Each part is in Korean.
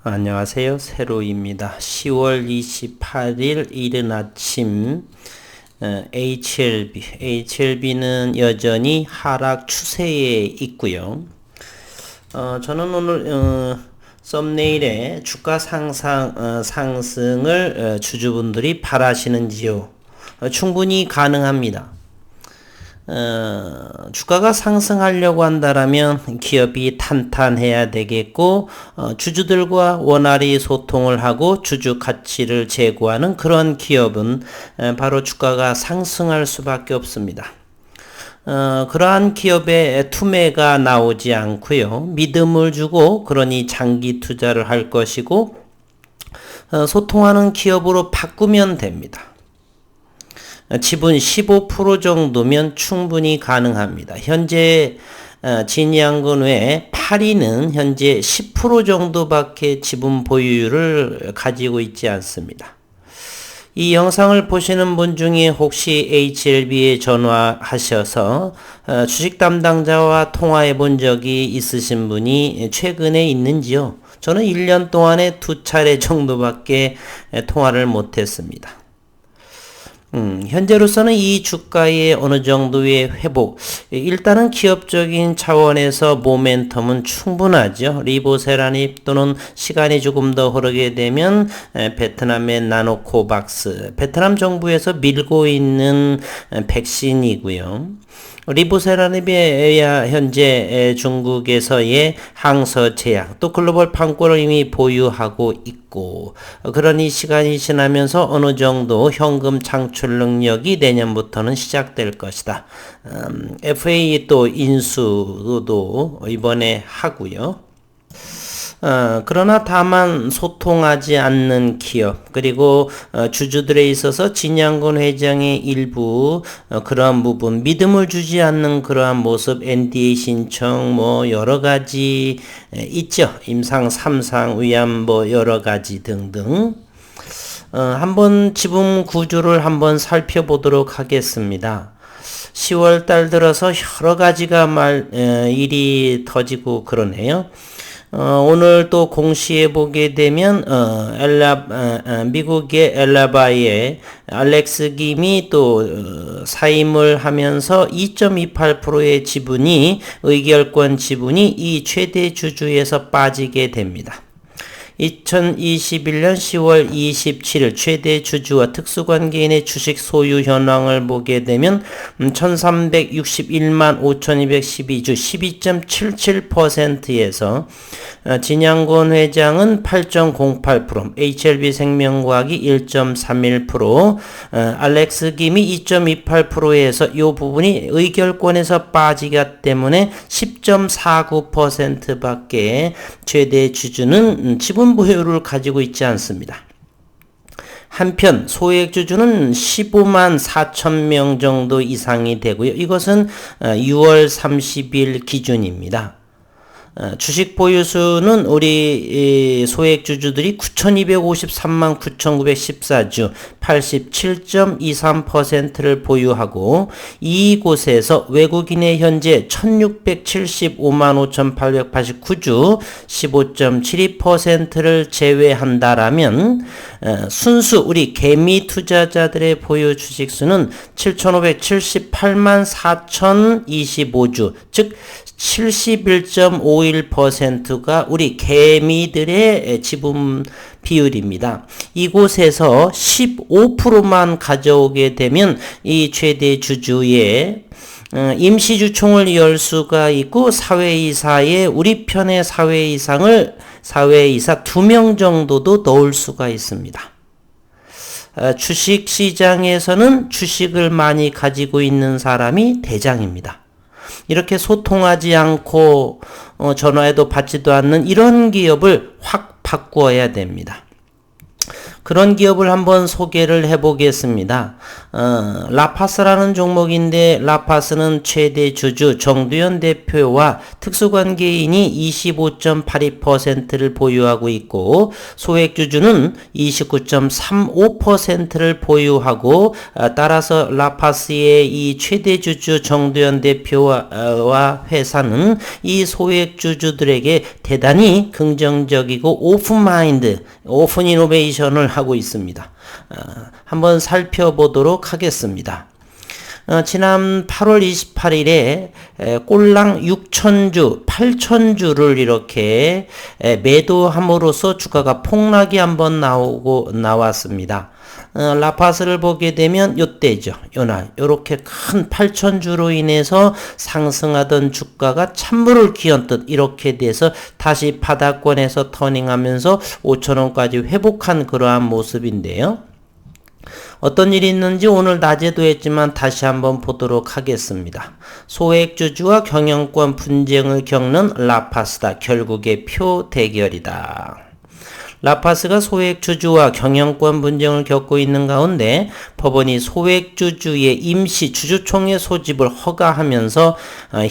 안녕하세요. 세로입니다. 10월 28일 이른 아침 HLB는 여전히 하락 추세에 있고요. 저는 오늘 썸네일에 주가 상승을 주주분들이 바라시는지요? 충분히 가능합니다. 주가가 상승하려고 한다라면 기업이 탄탄해야 되겠고, 주주들과 원활히 소통을 하고 주주 가치를 제고하는 그런 기업은 바로 주가가 상승할 수밖에 없습니다. 그러한 기업에 투매가 나오지 않고요. 믿음을 주고 그러니 장기 투자를 할 것이고, 소통하는 기업으로 바꾸면 됩니다. 지분 15% 정도면 충분히 가능합니다. 현재 진양군 외에 파리는 현재 10% 정도밖에 지분 보유율을 가지고 있지 않습니다. 이 영상을 보시는 분 중에 혹시 HLB에 전화하셔서 주식 담당자와 통화해 본 적이 있으신 분이 최근에 있는지요? 저는 1년 동안에 2차례 정도밖에 통화를 못했습니다. 현재로서는 이 주가의 어느 정도의 회복, 일단은 기업적인 차원에서 모멘텀은 충분하죠. 리보세라닙 또는 시간이 조금 더 흐르게 되면 베트남의 나노코박스, 베트남 정부에서 밀고 있는 백신이고요. 리보세라닙에 의해 현재 중국에서의 항서 제약 또 글로벌 판권을 이미 보유하고 있고, 그러니 시간이 지나면서 어느 정도 현금 창출 능력이 내년부터는 시작될 것이다. FA 또 인수도 이번에 하고요. 그러나 다만 소통하지 않는 기업, 그리고 주주들에 있어서 진양군 회장의 일부 그러한 부분, 믿음을 주지 않는 그러한 모습, NDA 신청 여러 가지 있죠. 임상 3상 위안부 여러 가지 등등. 한번 지분 구조를 한번 살펴보도록 하겠습니다. 10월 달 들어서 여러 가지가 일이 터지고 그러네요. 오늘 또 공시해 보게 되면 미국의 엘라바이에 알렉스 김이 또 사임을 하면서 2.28%의 지분이 의결권 지분이 이 최대 주주에서 빠지게 됩니다. 2021년 10월 27일 최대 주주와 특수관계인의 주식 소유 현황을 보게 되면 1361만 5212주 12.77%에서 진양권 회장은 8.08%, HLB 생명과학이 1.31%, 알렉스 김이 2.28%에서 이 부분이 의결권에서 빠지기 때문에 10.49%밖에 최대 주주는 지분 보유를 가지고 있지 않습니다. 한편 소액 주주는 15만 4천 명 정도 이상이 되고요. 이것은 6월 30일 기준입니다. 주식 보유수는 우리 소액 주주들이 9,253만 9,914주 87.23%를 보유하고, 이곳에서 외국인의 현재 1,675만 5,889주 15.72%를 제외한다라면 순수 우리 개미 투자자들의 보유 주식수는 7,578만 4,025주, 즉 71.51%가 우리 개미들의 지분 비율입니다. 이곳에서 15%만 가져오게 되면 이 최대 주주의 임시주총을 열 수가 있고, 사회이사에 우리 편의 사회이사 2명 정도도 넣을 수가 있습니다. 주식시장에서는 주식을 많이 가지고 있는 사람이 대장입니다. 이렇게 소통하지 않고 전화해도 받지도 않는 이런 기업을 확 바꾸어야 됩니다. 그런 기업을 한번 소개를 해보겠습니다. 라파스라는 종목인데 라파스는 최대 주주 정두현 대표와 특수관계인이 25.82%를 보유하고 있고 소액주주는 29.35%를 보유하고 따라서 라파스의 이 최대 주주 정두현 대표와 회사는 이 소액주주들에게 대단히 긍정적이고 오픈마인드, 오픈 이노베이션을 하고 있습니다. 한번 살펴보도록 하겠습니다. 지난 8월 28일에 꼴랑 6천주, 8천주를 이렇게 매도함으로써 주가가 폭락이 한번 나왔습니다. 라파스를 보게 되면 요때죠. 요날 요렇게 큰 8천주로 인해서 상승하던 주가가 찬물을 기얹듯 이렇게 돼서 다시 바닥권에서 터닝하면서 5천원까지 회복한 그러한 모습인데요. 어떤 일이 있는지 오늘 낮에도 했지만 다시 한번 보도록 하겠습니다. 소액주주와 경영권 분쟁을 겪는 라파스다. 결국의 표 대결이다. 라파스가 소액주주와 경영권 분쟁을 겪고 있는 가운데 법원이 소액주주의 임시 주주총회 소집을 허가하면서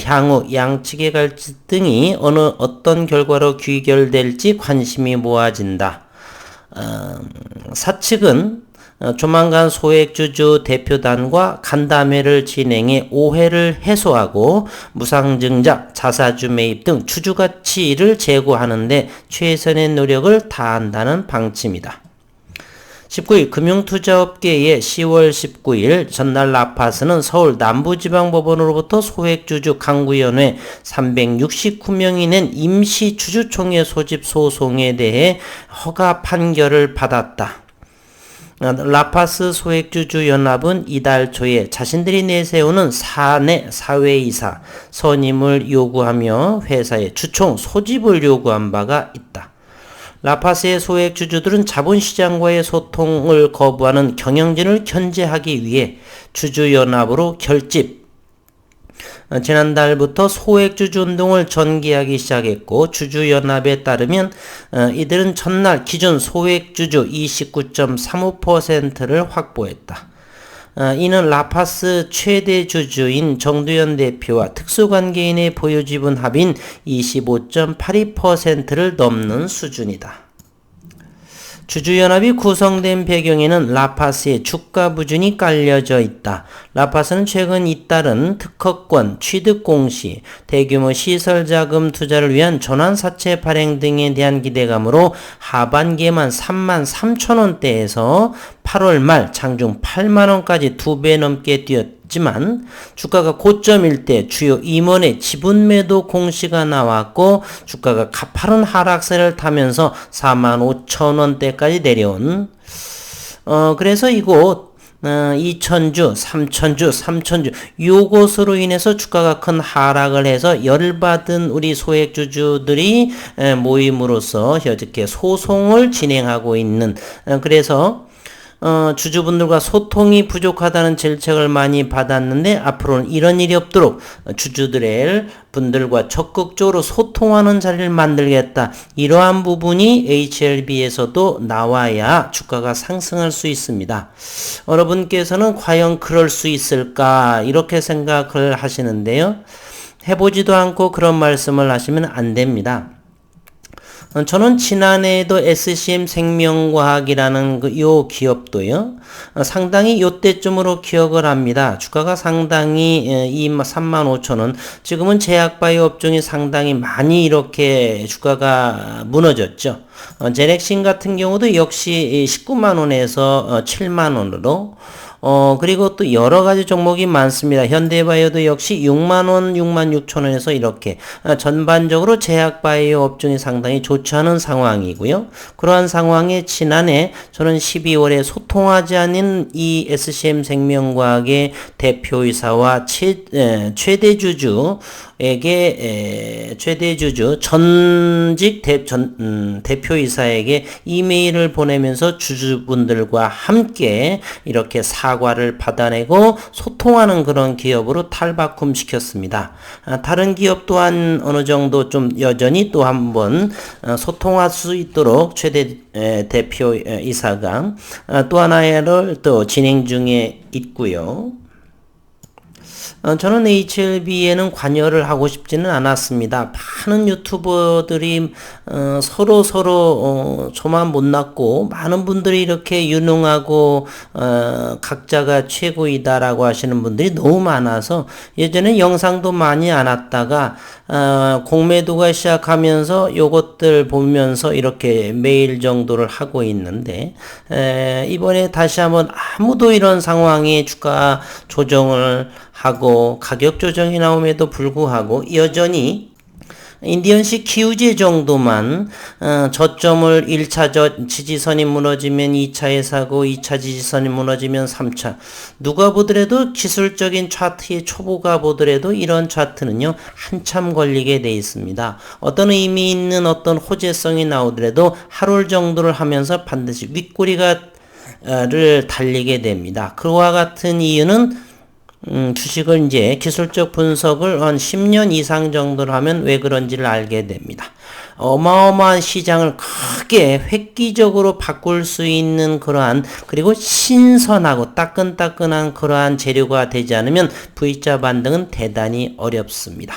향후 양측의 갈등이 어떤 결과로 귀결될지 관심이 모아진다. 사측은 조만간 소액주주 대표단과 간담회를 진행해 오해를 해소하고 무상증자, 자사주 매입 등 주주가치를 제고하는 데 최선의 노력을 다한다는 방침이다. 19일 금융투자업계의 10월 19일 전날 라파스는 서울 남부지방법원으로부터 소액주주 강구위원회 369명이 낸 임시주주총회 소집 소송에 대해 허가 판결을 받았다. 라파스 소액주주연합은 이달 초에 자신들이 내세우는 사내 사회이사 선임을 요구하며 회사에 주총 소집을 요구한 바가 있다. 라파스의 소액주주들은 자본시장과의 소통을 거부하는 경영진을 견제하기 위해 주주연합으로 결집, 지난달부터 소액주주 운동을 전개하기 시작했고 주주연합에 따르면 이들은 전날 기존 소액주주 29.35%를 확보했다. 이는 라파스 최대 주주인 정두현 대표와 특수관계인의 보유지분 합인 25.82%를 넘는 수준이다. 주주연합이 구성된 배경에는 라파스의 주가 부진이 깔려져 있다. 라파스는 최근 잇따른 특허권, 취득 공시, 대규모 시설자금 투자를 위한 전환사채 발행 등에 대한 기대감으로 하반기에만 33,000원대에서 8월 말 장중 8만원까지 2배 넘게 뛰었지만 주가가 고점일 때 주요 임원의 지분 매도 공시가 나왔고 주가가 가파른 하락세를 타면서 45,000원대까지 내려온 그래서 이곳 2천주, 3천주 요것으로 인해서 주가가 큰 하락을 해서 열받은 우리 소액주주들이 모임으로써 이렇게 소송을 진행하고 있는 그래서 주주분들과 소통이 부족하다는 질책을 많이 받았는데 앞으로는 이런 일이 없도록 분들과 적극적으로 소통하는 자리를 만들겠다. 이러한 부분이 HLB에서도 나와야 주가가 상승할 수 있습니다. 여러분께서는 과연 그럴 수 있을까? 이렇게 생각을 하시는데요. 해보지도 않고 그런 말씀을 하시면 안 됩니다. 저는 지난해에도 SCM 생명과학이라는 요 기업도요, 상당히 요때쯤으로 기억을 합니다. 주가가 상당히 35,000원, 지금은 제약바이오 업종이 상당히 많이 이렇게 주가가 무너졌죠. 제넥신 같은 경우도 역시 19만원에서 7만원으로 그리고 또 여러 가지 종목이 많습니다. 현대바이오도 역시 6만원, 66,000원에서 이렇게 전반적으로 제약바이오 업종이 상당히 좋지 않은 상황이고요. 그러한 상황에 지난해 저는 12월에 소통하지 않은 이 SCM 생명과학의 대표이사와 최대주주 전직 대표이사에게 이메일을 보내면서 주주분들과 함께 이렇게 사과를 받아내고 소통하는 그런 기업으로 탈바꿈시켰습니다. 다른 기업 또한 어느 정도 좀 여전히 또 한번 소통할 수 있도록 최대 대표 이사가 또 하나를 또 진행 중에 있고요. 저는 HLB에는 관여를 하고 싶지는 않았습니다. 많은 유튜버들이 서로 저만 못났고 많은 분들이 이렇게 유능하고 각자가 최고이다라고 하시는 분들이 너무 많아서 예전에 영상도 많이 안 왔다가 공매도가 시작하면서 요것들 보면서 이렇게 매일 정도를 하고 있는데 이번에 다시 한번 아무도 이런 상황에 주가 조정을 하고 가격 조정이 나옴에도 불구하고 여전히 인디언식 기우제 정도만 저점을 1차 지지선이 무너지면 2차에 사고 2차 지지선이 무너지면 3차 누가 보더라도 기술적인 차트의 초보가 보더라도 이런 차트는요 한참 걸리게 돼 있습니다. 어떤 의미 있는 어떤 호재성이 나오더라도 하루 정도를 하면서 반드시 윗꼬리를 달리게 됩니다. 그와 같은 이유는 주식을 이제 기술적 분석을 한 10년 이상 정도를 하면 왜 그런지를 알게 됩니다. 어마어마한 시장을 크게 획기적으로 바꿀 수 있는 그러한 그리고 신선하고 따끈따끈한 그러한 재료가 되지 않으면 V자 반등은 대단히 어렵습니다.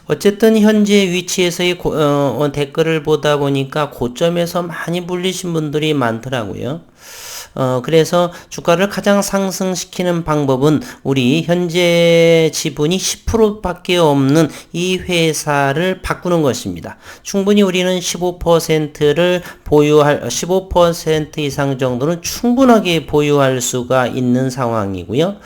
어쨌든 현재 위치에서의 댓글을 보다 보니까 고점에서 많이 불리신 분들이 많더라고요. 그래서 주가를 가장 상승시키는 방법은 우리 현재 지분이 10%밖에 없는 이 회사를 바꾸는 것입니다. 충분히 우리는 15%를 보유할 15% 이상 정도는 충분하게 보유할 수가 있는 상황이고요.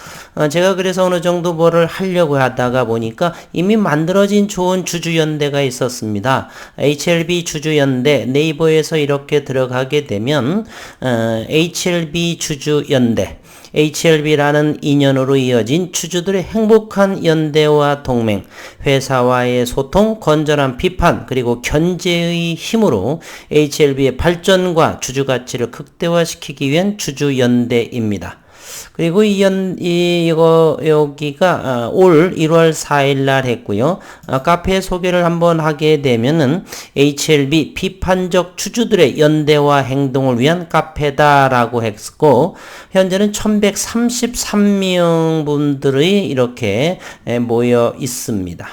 제가 그래서 어느 정도 뭐를 하려고 하다가 보니까 이미 만들어진 좋은 주주연대가 있었습니다. HLB 주주연대 네이버에서 이렇게 들어가게 되면 HLB 주주연대 HLB라는 인연으로 이어진 주주들의 행복한 연대와 동맹, 회사와의 소통, 건전한 비판, 그리고 견제의 힘으로 HLB의 발전과 주주 가치를 극대화시키기 위한 주주연대입니다. 그리고 여기가 올 1월 4일 날 했고요. 카페 소개를 한번 하게 되면은 HLB 비판적 주주들의 연대와 행동을 위한 카페다라고 했고, 현재는 1133명 분들이 이렇게 모여 있습니다.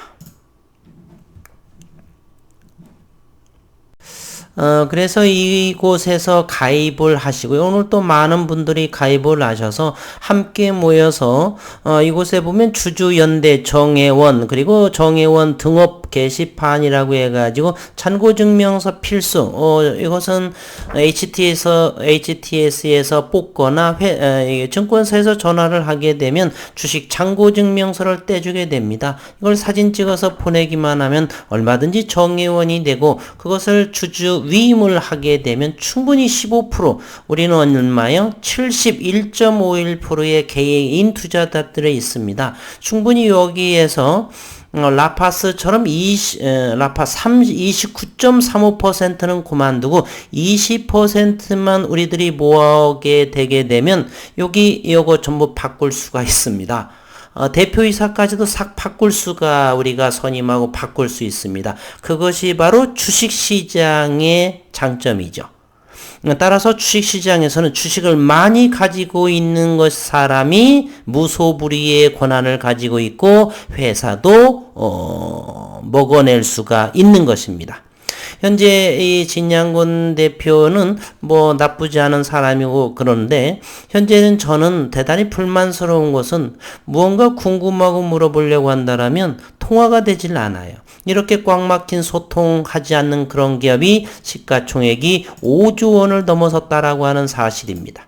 그래서 이곳에서 가입을 하시고요. 오늘 또 많은 분들이 가입을 하셔서 함께 모여서 이곳에 보면 주주연대 정회원 그리고 정회원 등업 게시판이라고 해가지고 잔고증명서 필수 이것은 HTS에서 뽑거나 증권사에서 전화를 하게 되면 주식 잔고증명서를 떼주게 됩니다. 이걸 사진 찍어서 보내기만 하면 얼마든지 정회원이 되고 그것을 주주 위임을 하게 되면 충분히 15% 우리는 얼마요? 71.51%의 개인 투자자들이 있습니다. 충분히 여기에서 라파스처럼 라파 29.35%는 그만두고 20%만 우리들이 모으게 되게 되면 요거 전부 바꿀 수가 있습니다. 대표이사까지도 싹 바꿀 수가 우리가 선임하고 바꿀 수 있습니다. 그것이 바로 주식시장의 장점이죠. 따라서 주식시장에서는 주식을 많이 가지고 있는 사람이 무소불위의 권한을 가지고 있고 회사도 먹어낼 수가 있는 것입니다. 현재 이 진양군 대표는 뭐 나쁘지 않은 사람이고 그런데 현재는 저는 대단히 불만스러운 것은 무언가 궁금하고 물어보려고 한다면 통화가 되질 않아요. 이렇게 꽉 막힌 소통하지 않는 그런 기업이 시가총액이 5조 원을 넘어섰다라고 하는 사실입니다.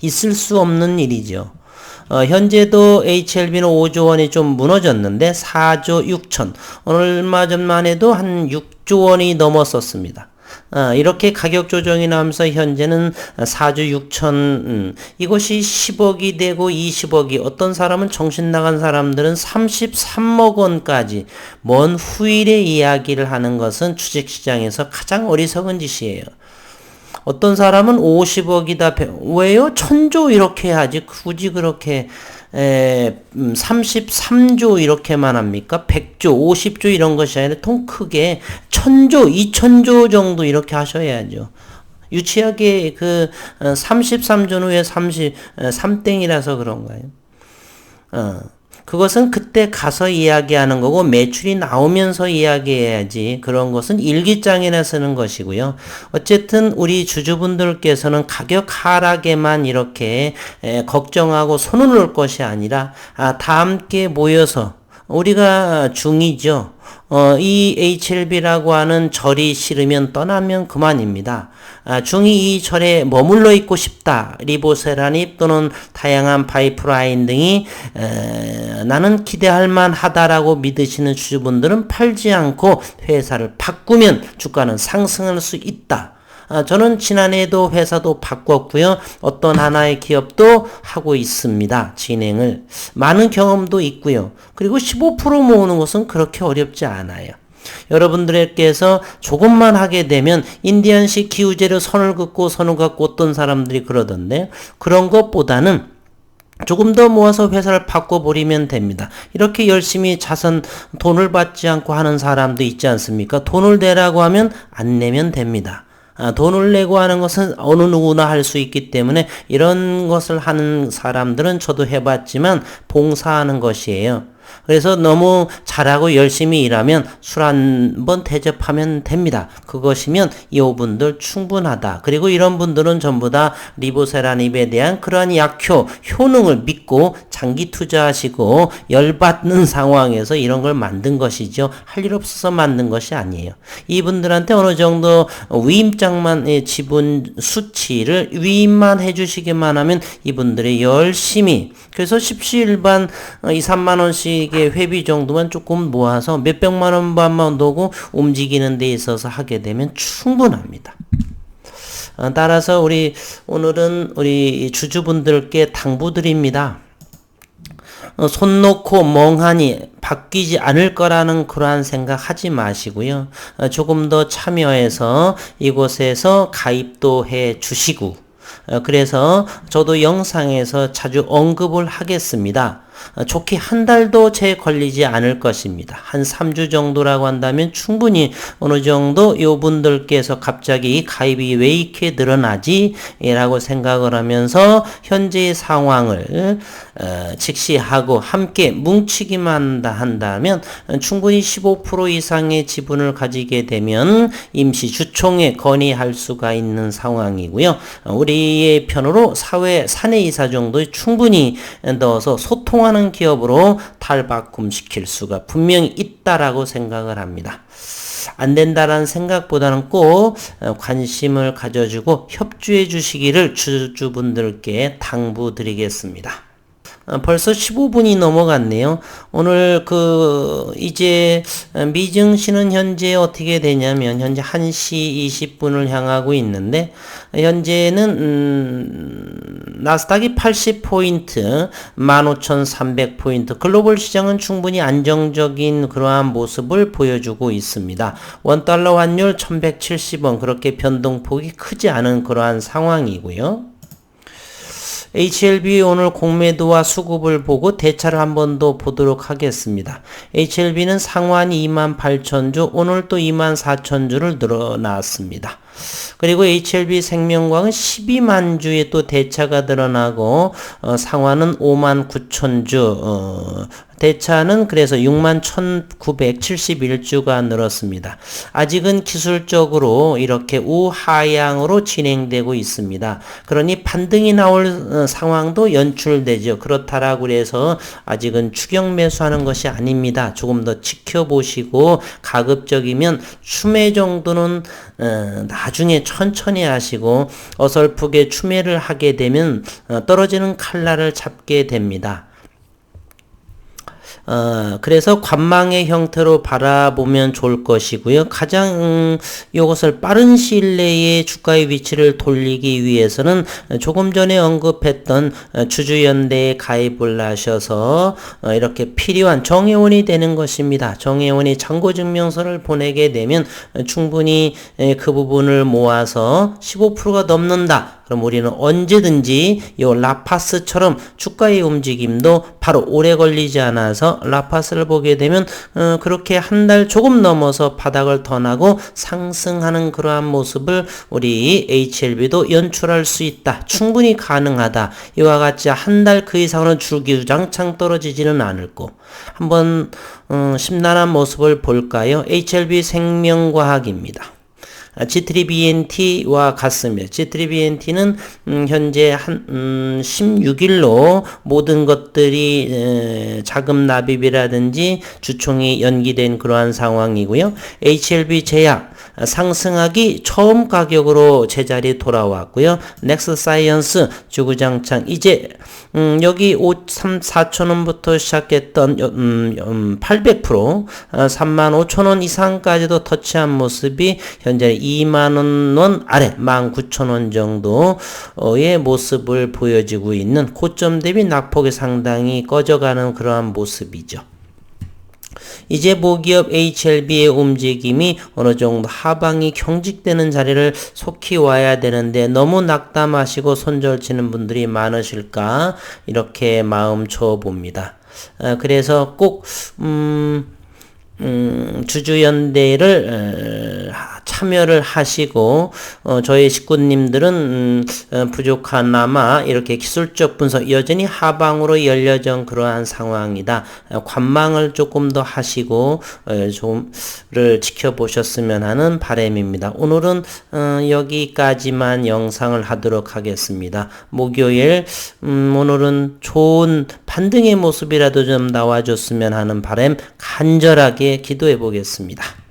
있을 수 없는 일이죠. 현재도 HLB는 5조 원이 좀 무너졌는데 4조 6천 얼마 전만 해도 한 6조 원이 넘었었습니다. 이렇게 가격 조정이 나면서 현재는 4조 6천 이것이 10억이 되고 20억이 어떤 사람은 정신 나간 사람들은 33억 원까지 먼 후일의 이야기를 하는 것은 주식시장에서 가장 어리석은 짓이에요. 어떤 사람은 50억이다. 왜요? 1000조 이렇게 해야지. 굳이 그렇게 33조 이렇게만 합니까? 100조, 50조 이런 것이 아니라 통 크게 1000조, 2000조 정도 이렇게 하셔야죠. 유치하게 33조는 왜 3땡이라서 그런가요? 그것은 그때 가서 이야기하는 거고 매출이 나오면서 이야기해야지 그런 것은 일기장이나 쓰는 것이고요. 어쨌든 우리 주주분들께서는 가격 하락에만 이렇게 걱정하고 손을 놓을 것이 아니라 다 함께 모여서 우리가 중이죠. 이 HLB라고 하는 절이 싫으면 떠나면 그만입니다. 중이 이 절에 머물러 있고 싶다. 리보세라닙 또는 다양한 파이프라인 등이 나는 기대할 만하다라고 믿으시는 주주분들은 팔지 않고 회사를 바꾸면 주가는 상승할 수 있다. 저는 지난해에도 회사도 바꿨고요. 어떤 하나의 기업도 하고 있습니다. 진행을. 많은 경험도 있고요. 그리고 15% 모으는 것은 그렇게 어렵지 않아요. 여러분들께서 조금만 하게 되면 인디안식 기우제로 선을 긋고 어떤 사람들이 그러던데 그런 것보다는 조금 더 모아서 회사를 바꿔버리면 됩니다. 이렇게 열심히 돈을 받지 않고 하는 사람도 있지 않습니까? 돈을 내라고 하면 안 내면 됩니다. 돈을 내고 하는 것은 어느 누구나 할 수 있기 때문에 이런 것을 하는 사람들은 저도 해봤지만 봉사하는 것이에요. 그래서 너무 잘하고 열심히 일하면 술 한 번 대접하면 됩니다. 그것이면 이분들 충분하다. 그리고 이런 분들은 전부 다 리보세라닙에 대한 그러한 효능을 믿고 장기 투자하시고 열받는 상황에서 이런 걸 만든 것이죠. 할 일 없어서 만든 것이 아니에요. 이분들한테 어느 정도 위임장만 지분 수치를 위임만 해주시기만 하면 이분들이 열심히 그래서 십시일반 2, 3만 원씩의 회비 정도만 조금 모아서 몇백만 원만 넣고 움직이는 데 있어서 하게 되면 충분합니다. 따라서 오늘은 우리 주주분들께 당부드립니다. 손 놓고 멍하니 바뀌지 않을 거라는 그러한 생각 하지 마시고요. 조금 더 참여해서 이곳에서 가입도 해 주시고 그래서 저도 영상에서 자주 언급을 하겠습니다. 좋게 한 달도 채 걸리지 않을 것입니다. 한 3주 정도라고 한다면 충분히 어느 정도 요분들께서 갑자기 가입이 왜 이렇게 늘어나지? 라고 생각을 하면서 현재의 상황을 직시하고 함께 뭉치기만 한다면 충분히 15% 이상의 지분을 가지게 되면 임시 주총에 건의할 수가 있는 상황이고요. 우리의 편으로 사내이사 정도 충분히 넣어서 소통하는 기업으로 탈바꿈시킬 수가 분명히 있다라고 생각을 합니다. 안 된다라는 생각보다는 꼭 관심을 가져주고 협조해 주시기를 주주분들께 당부드리겠습니다. 벌써 15분이 넘어갔네요. 오늘 이제 미증시는 현재 어떻게 되냐면 현재 1시 20분을 향하고 있는데 현재는 나스닥이 80포인트 15,300포인트 글로벌 시장은 충분히 안정적인 그러한 모습을 보여주고 있습니다. 원달러 환율 1170원 그렇게 변동폭이 크지 않은 그러한 상황이고요. HLB 오늘 공매도와 수급을 보고 대차를 한 번 더 보도록 하겠습니다. HLB는 상환 28,000주, 오늘 또 24,000주를 늘어났습니다. 그리고 HLB 생명광은 12만 주에 또 대차가 늘어나고 상환은 59,000주, 대차는 그래서 61,971주가 늘었습니다. 아직은 기술적으로 이렇게 우하향으로 진행되고 있습니다. 그러니 반등이 나올 상황도 연출되죠. 그렇다라고 해서 아직은 추격 매수하는 것이 아닙니다. 조금 더 지켜보시고 가급적이면 추매 정도는 나중에 천천히 하시고 어설프게 추매를 하게 되면 떨어지는 칼날을 잡게 됩니다. 그래서 관망의 형태로 바라보면 좋을 것이고요. 가장 이것을 빠른 시일 내에 주가의 위치를 돌리기 위해서는 조금 전에 언급했던 주주연대에 가입을 하셔서 이렇게 필요한 정회원이 되는 것입니다. 정회원이 잔고증명서를 보내게 되면 충분히 그 부분을 모아서 15%가 넘는다. 그럼 우리는 언제든지 이 라파스처럼 주가의 움직임도 바로 오래 걸리지 않아서 라파스를 보게 되면 그렇게 한 달 조금 넘어서 바닥을 턴하고 상승하는 그러한 모습을 우리 HLB도 연출할 수 있다. 충분히 가능하다. 이와 같이 한 달 그 이상으로는 주기주장창 떨어지지는 않을 거. 한번 심란한 모습을 볼까요? HLB 생명과학입니다. G3BNT와 같습니다. G3BNT는 현재 한 16일로 모든 것들이 자금 납입이라든지 주총이 연기된 그러한 상황이고요. HLB 제약 상승하기 처음 가격으로 제자리에 돌아왔고요. 넥스사이언스 주구장창 이제 여기 4,000원부터 시작했던 800% 35,000원 이상까지도 터치한 모습이 현재 20,000원 아래 19,000원 정도의 모습을 보여지고 있는 고점 대비 낙폭이 상당히 꺼져가는 그러한 모습이죠. 이제 모기업 HLB의 움직임이 어느 정도 하방이 경직되는 자리를 속히 와야 되는데 너무 낙담하시고 손절치는 분들이 많으실까 이렇게 마음 줘봅니다. 그래서 꼭 주주연대를 참여를 하시고 저희 식구님들은 부족하나마 이렇게 기술적 분석 여전히 하방으로 열려진 그러한 상황이다. 관망을 조금 더 하시고 좀를 지켜보셨으면 하는 바람입니다. 오늘은 여기까지만 영상을 하도록 하겠습니다. 목요일 오늘은 좋은 반등의 모습이라도 좀 나와줬으면 하는 바람 간절하게 기도해 보겠습니다.